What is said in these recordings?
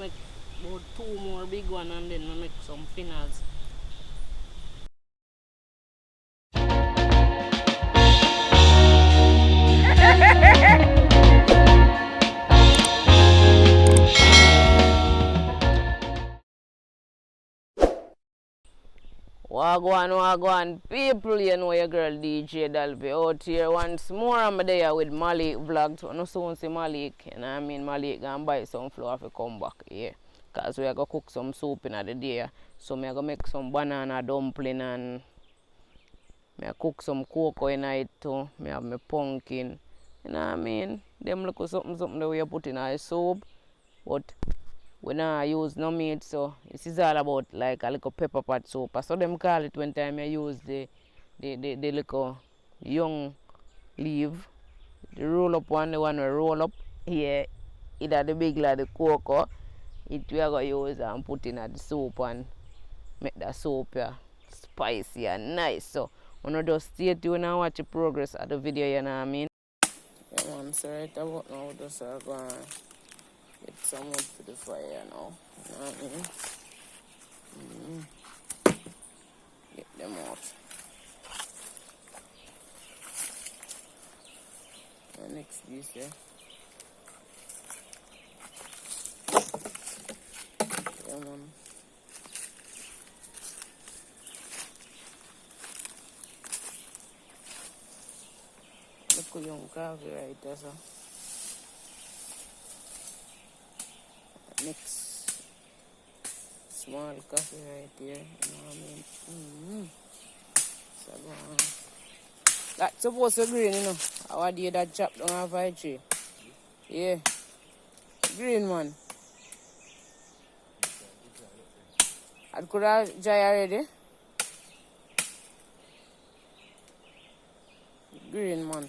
make about 2 more big one and then I make some pinners. Wagwan, people, you know your girl DJ Dalby out here once more. I'm there with Malik Vlogs. I know soon see Malik, you know what I mean? Malik gonna buy some flour to come back here. Because we are going to cook some soup in the day. So I'm going to make some banana dumpling and I cook some cocoa in it too. I have my pumpkin. You know what I mean? Them look something that we put in our soup. But we don't use no meat, so this is all about like a little pepper pot soup. So them call it when time I use the little young leaf. The roll up one, the one we roll up here. Either the big like the cocoa. It we are going to use and put in the soup and make the soup spicy and nice. So when you just stay tuned and watch the progress of the video, you know what I mean? Yeah man, so right about now we just are going to get some wood for the fire now. You know what I mean? Get them out. The next piece here. Yeah man. Look at young coffee right there, so. Next small coffee right here, you know what I mean? So that's supposed to green, you know. How do you that chop down off a tree? Yeah. Green one. I could have dry already. Green one.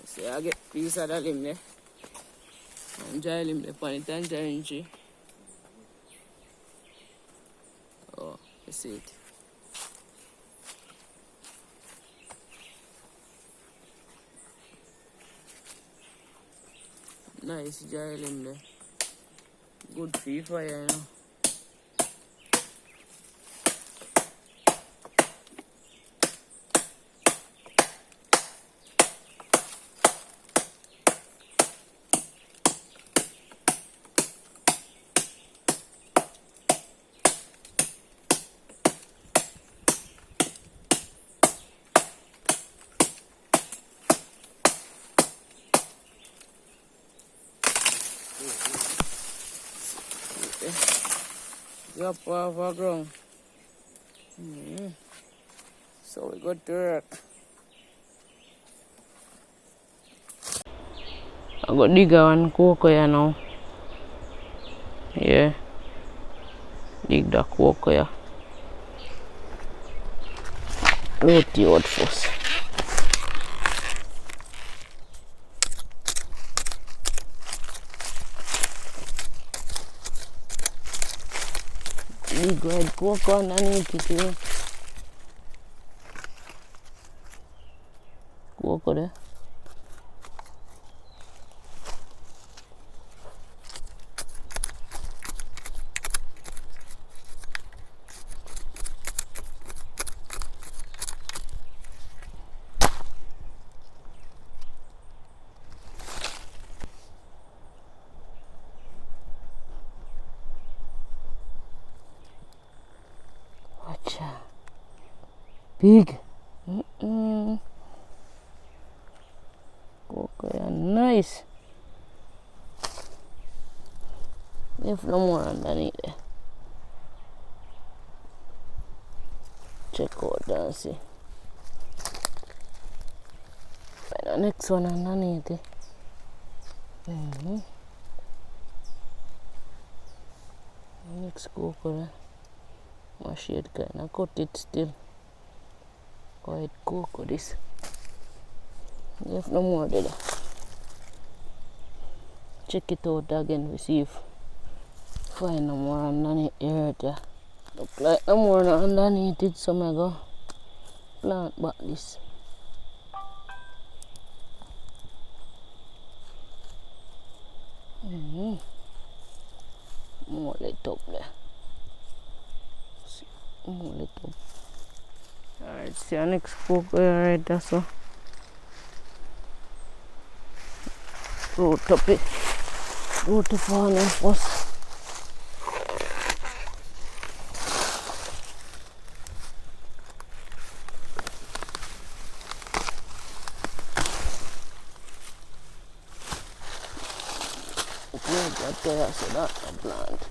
See, I get piece of the limb there. And dry limb there on the tangerine tree. Oh, you see it. Nice dry limb there. Good for fire, you know. Drop off our ground. So we got to work. I got digger and cocoa here now. Yeah. Dig the cocoa here. Load the wood first. Big red cocoa underneath it, you know. Cocoa there. Big. Cocoa, nice. If no more underneath there. Check out that and see. The next one underneath it. Next cocoa there. My shade kind of cut it still. White cocoa this. If no more there. Check it out again, we see if find no more underneath the earth, yeah. Look like no more underneath it, so I go plant back this. More it up there. More it up. Alright, see our next fork right there, so. Root up it. Root up on it first. Right there, so that's a plant.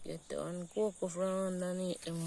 Get the one cocoa from underneath them.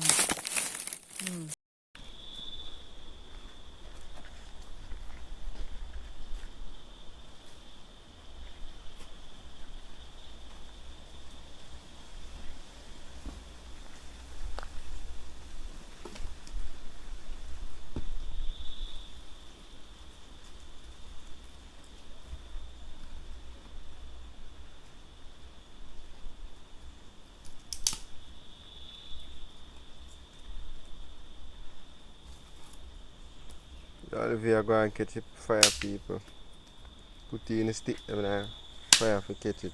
Olivia go and catch it fire, people. Put it in the stick and fire for catch it.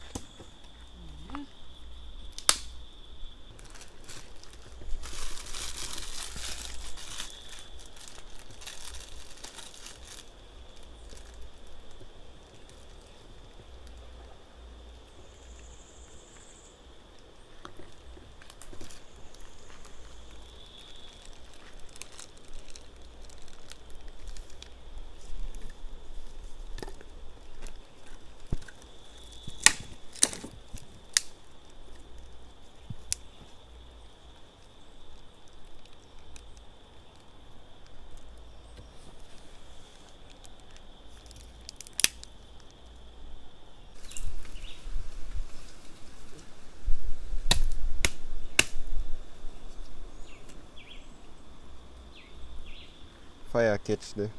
Fire catch there.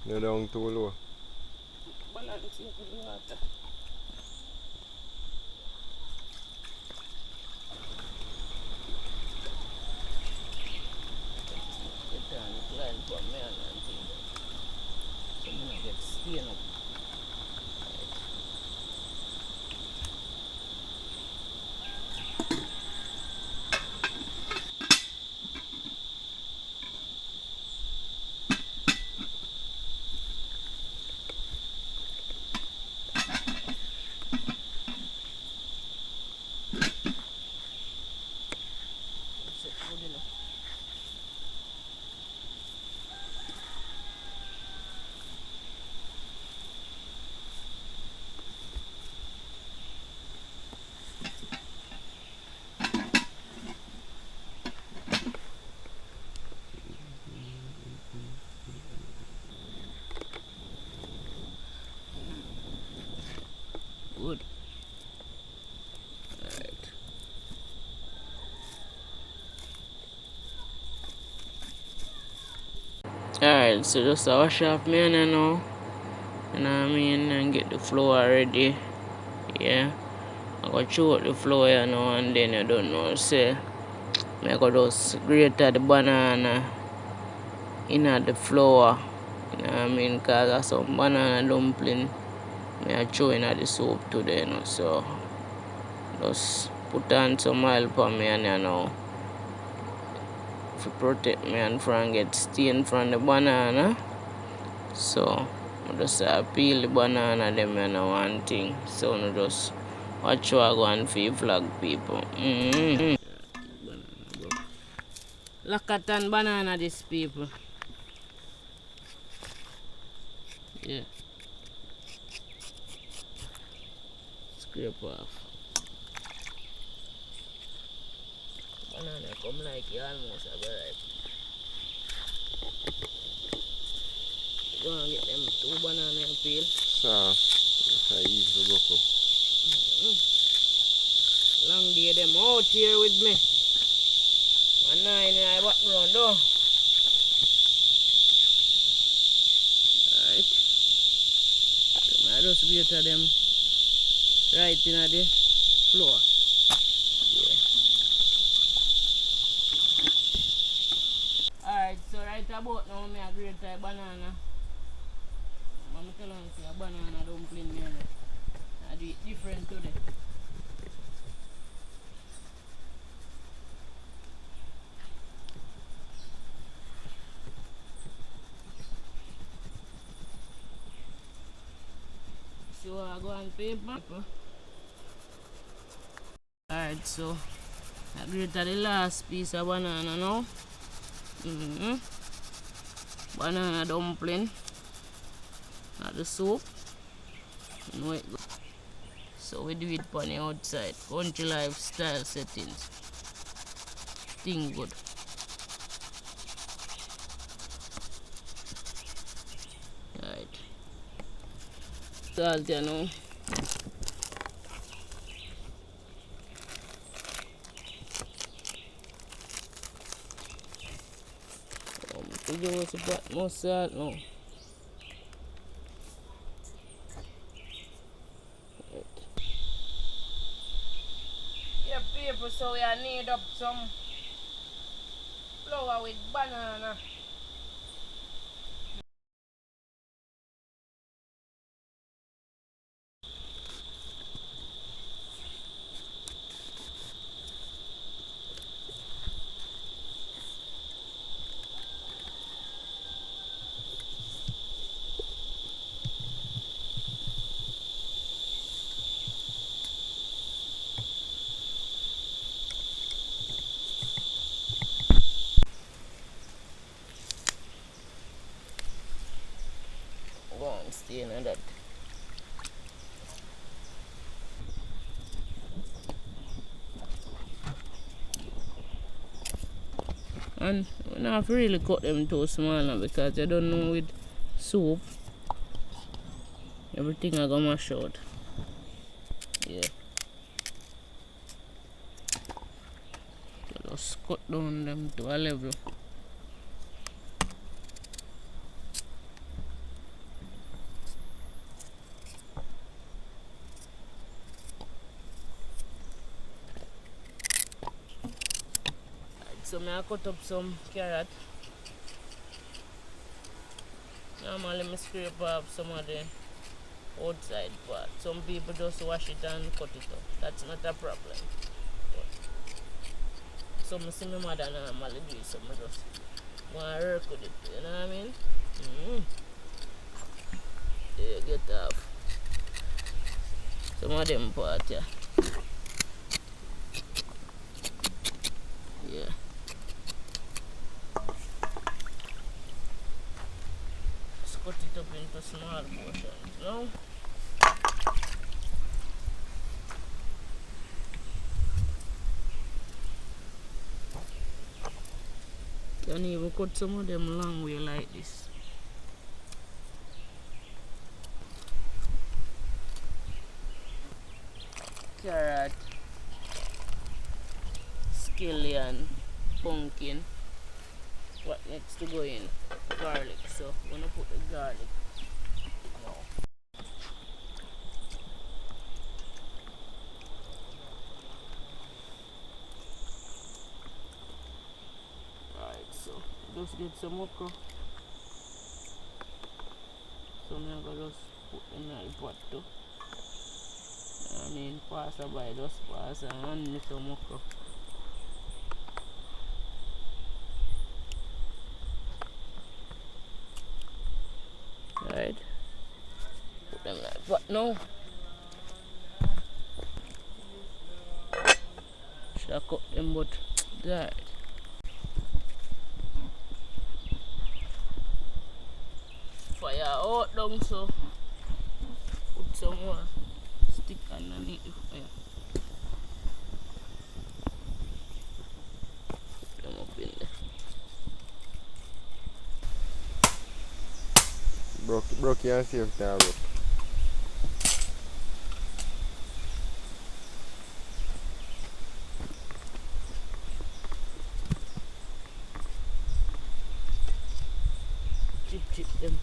You're down too low. Balance in the water. Get down the line for me and thing. So I'm gonna get stain up. Good. Alright. Alright, so just wash off me now. You know what I mean? And get the flour ready. Yeah. I go chew out the flour you know, and then you don't know. Say, I go just grate the banana in the flour. You know what I mean? Because I some banana dumpling. I chew in the soup today, you know. So, just put on some oil for me and you know. To protect me and from get stain from the banana. So I just peel the banana them and one thing. So I just watch how I go and feed vlog people. Lakatan banana this people. Yeah. Scrape off. Banana come like you almost have a ripe. Go and get them 2 banana and peel. That's how easy to go up. Long day them out here with me. And 9 in my background though. Alright. So I just get to them right in the floor. Yeah. Alright, so right about now I grate a banana. I'm telling you, a banana dumpling here. I do it different today. So I go on paper. Alright, so I grate the last piece of banana now. Banana dumpling. Not the soup. No, it go. So we do it on the outside. Country lifestyle settings. Thing good. Right. Salt, you know. We give us a bit more salt now. Yeah, people, so we need up some flour with banana. Go on, stay in that. And we don't have to really cut them too small now because you don't know with soup everything I gonna mash out. Yeah. So just cut down them to a level. So I cut up some carrot. Normally I scrape off some of the outside part. Some people just wash it and cut it up. That's not a problem. But some see my mother normally do it, so I just want to work with it. You know what I mean? Yeah, get off some of them part, yeah. Yeah. Cut it up into small portions, no? You can even cut some of them long way like this. Carrot, scallion, pumpkin. What next to go in? Garlic. So I'm gonna put the garlic now. Alright, so just get some okra. So I'm gonna just put in the pot too. I mean, pass by, just pass and with some okra. Right, put them like that now. Should I cut them but right. Fire out down, so put some more stick underneath the fire. Put them up in there. Broke you and safety and rope. Chip them.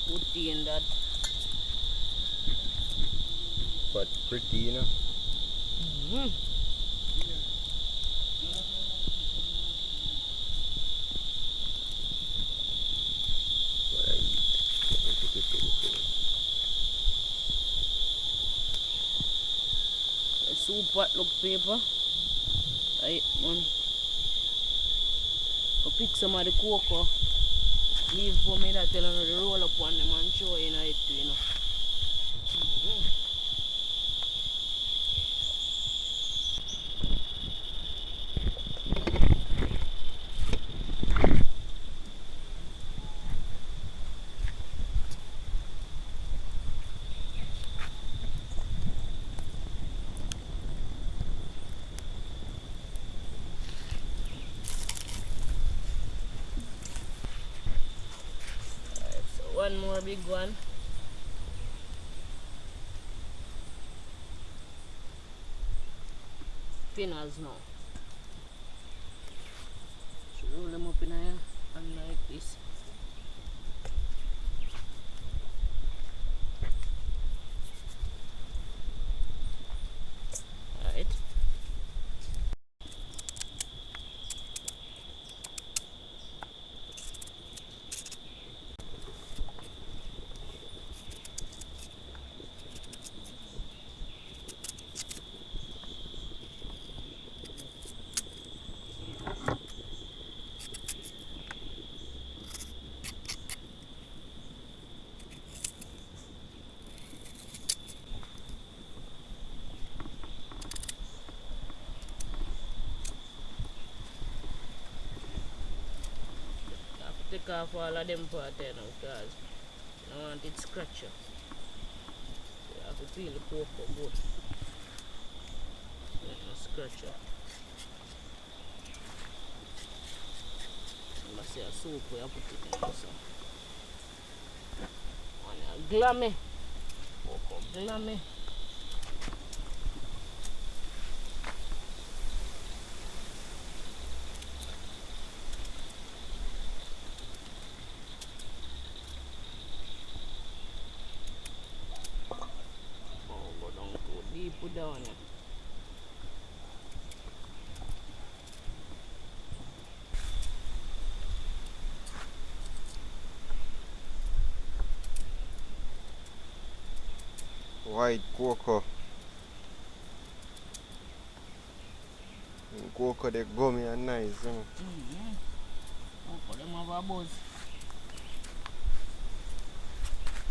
Put tea in that. But pretty, you know. What I eat. Let me put it in the thing. The soup pot look paper. Right, man. Go pick some of the cocoa. Leave for me that tell them to roll up on them and show you know it too, you know. Alright, so one more big one. Pinners now. So roll them up in here and like this. Alright. Take off all of them part there now because I don't want it scratchy. So you have to peel the cocoa good. Let it scratch up. Remember say a soap where you put it in also. And a glammy. Cocoa glammy. Put down here. White cocoa. Cocoa they gummy and nice, you know. Cocoa them have a buzz.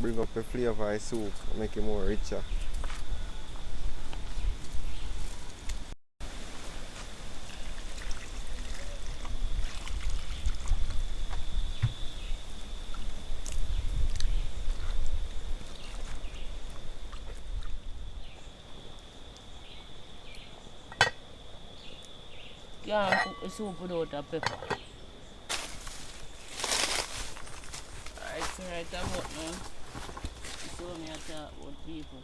Bring up the flavor of the soup, make it more richer. Can't cook the soup without a pepper. Alright, so right about now. So me I talk about people.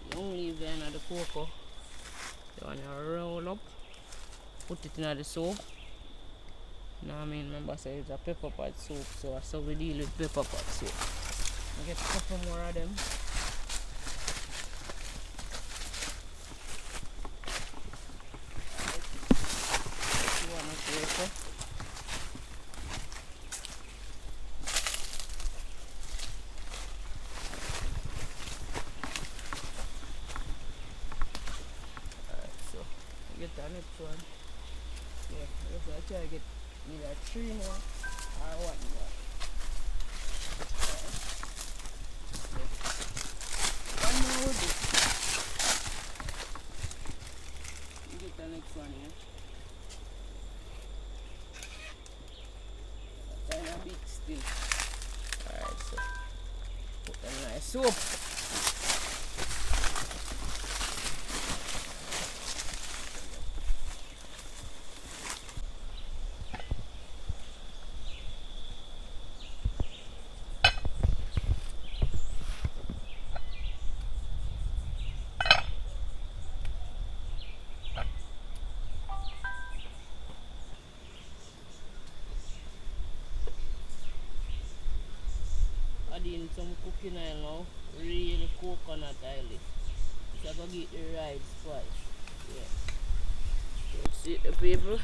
You don't leave there in the cocoa. You want to roll up, put it in the soup. Now I mean, remember say it's a pepper pot soup, so that's how we deal with pepper pot soup. I get a couple more of them. next one. Yeah, I try to get either 3 more or 1 more. One more will do. You get the next one here. Kind of big still. Alright, so put a nice soap. Adding some cooking oil now, real coconut oil. It's going to get the right spice. Yeah. You see the people?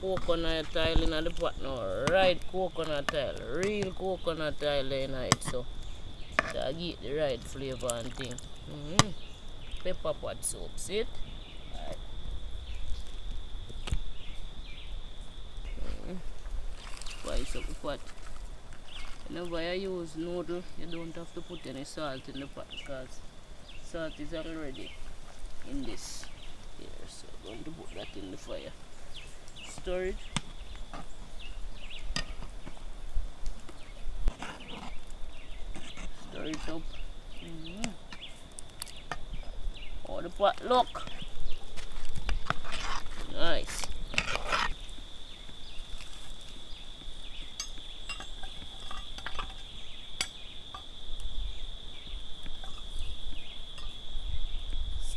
Coconut oil in the pot now. Right coconut oil. Real coconut oil in it. So to get the right flavor and thing. Pepper pot soap. See it? Alright. Spice up the pot. Whenever you use noodle, you don't have to put any salt in the pot because salt is already in this here. So I'm going to put that in the fire. Stir it. Stir it up. Oh, the pot look. Nice.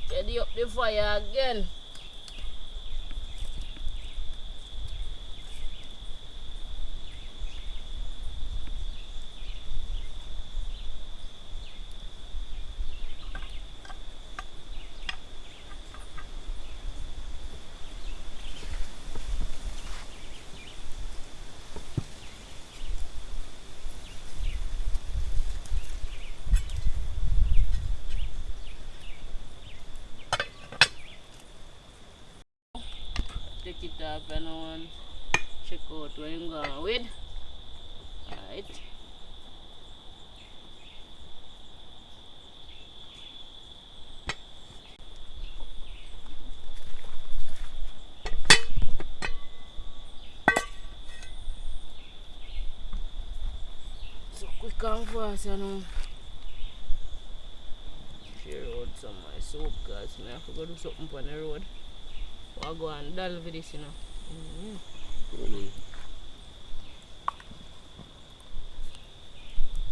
Steady up the fire again. Take it off and I want check out where I'm going with. Alright. So quick and fast, you know. Share out some of my soap guys. I have to go do something on the road. I'll go and delve with this, you know.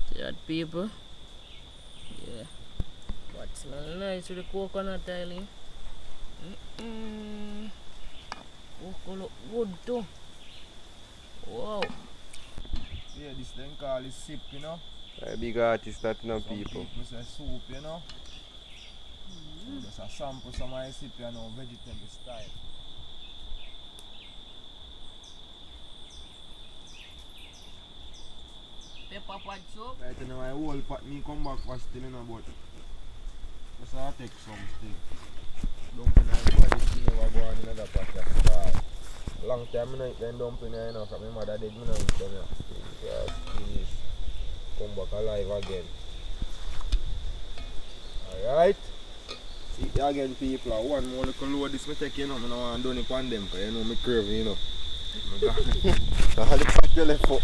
See that, people? Yeah. But smells nice with the coconut oil. Coconut look good too. Wow. Yeah, this thing called is sip, you know. A big artist that know Some people. people say soup, you know. So just a sample some of the sip, you know, vegetable style. Pepper pot soap. Right, you know, my whole pot me come back was still in a but just I take some still. Dumpling I go this thing never go on in another pot just long time I don't eat them dumpling, you know, because my mother did me not eat them. Just finish, come back alive again. Alright. See it again, people. One more little load this me take, you know, I don't want to do it on them because you know me curvy, you know. So how the pack you left for?